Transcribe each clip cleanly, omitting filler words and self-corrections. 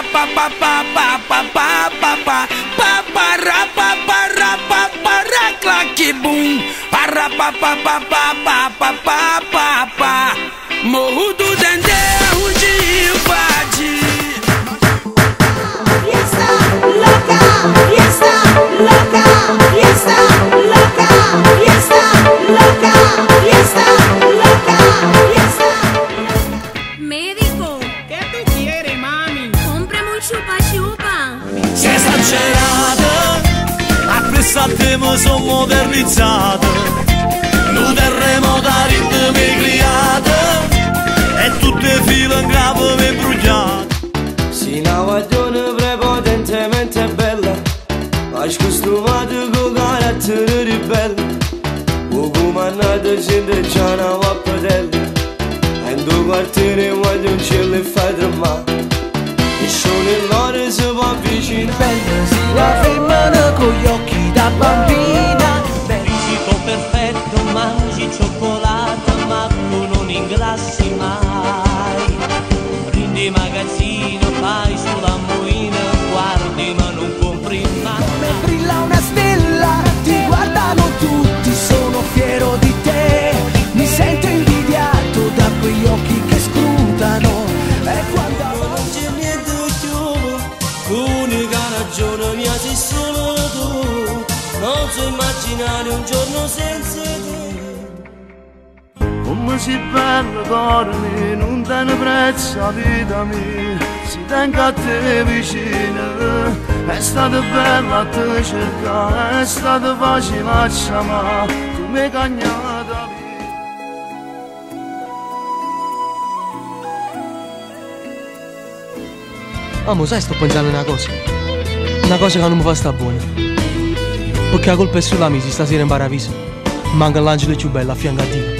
pa pa pa pa pa pa pa pa pa pa pa ra pa pa ra pa pa ra claque boom para pa pa pa pa pa pa pa pa pa morro do Dendê onde invade. Fiesta loca, fiesta loca, fiesta loca, fiesta loca, fiesta loca, fiesta. Médico, ¿Qué tú quieres, mami? cómprame un chupa chupa. Si è esagerata, appressatemo sono modernizzate, nu terremotari mi criate, e tutte file in capo mi bruciate. Si una guaglione prepotentemente bella, hai costumato con carattere ribelle, o comandate gente già una vappatella, e in due quartiere voglio un cielo e fai tremare, e sono in l'ora si può avvicinare. Bella sì, la femmina con gli occhi da bambina. Visito perfetto, mangi cioccolata, ma tu non ingrassi mai. Prendi magazzino, vai sulla moina, guardi ma non compri mai. Come brilla una stella, ti guardano tutti, sono fiero di te. Mi sento invidiato da quegli occhi che scrutano. E quando Non c'è niente più, l'unica ragione mia sei solo tu, non so immaginare un giorno senza te. Come si bella dormi, non te ne prezzo la vita mia, si tengo a te vicino, è stata bella a te cercare, è stata facile a chiamare, tu mi hai cagnata via. Amo, sai, sto pensando una cosa che non mi fa sta buona. Perché la colpa è sulla mia, stasera in paradiso manca l'angelo più bello a fianco a Dio.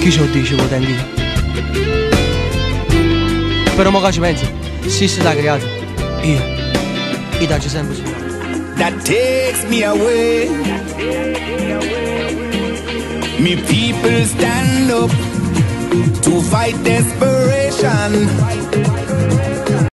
Chi ce lo dice con tempi? Però mo che ci penso, se si sta creato, io daccio sempre su. That takes me away. Me people stand up to fight desperation.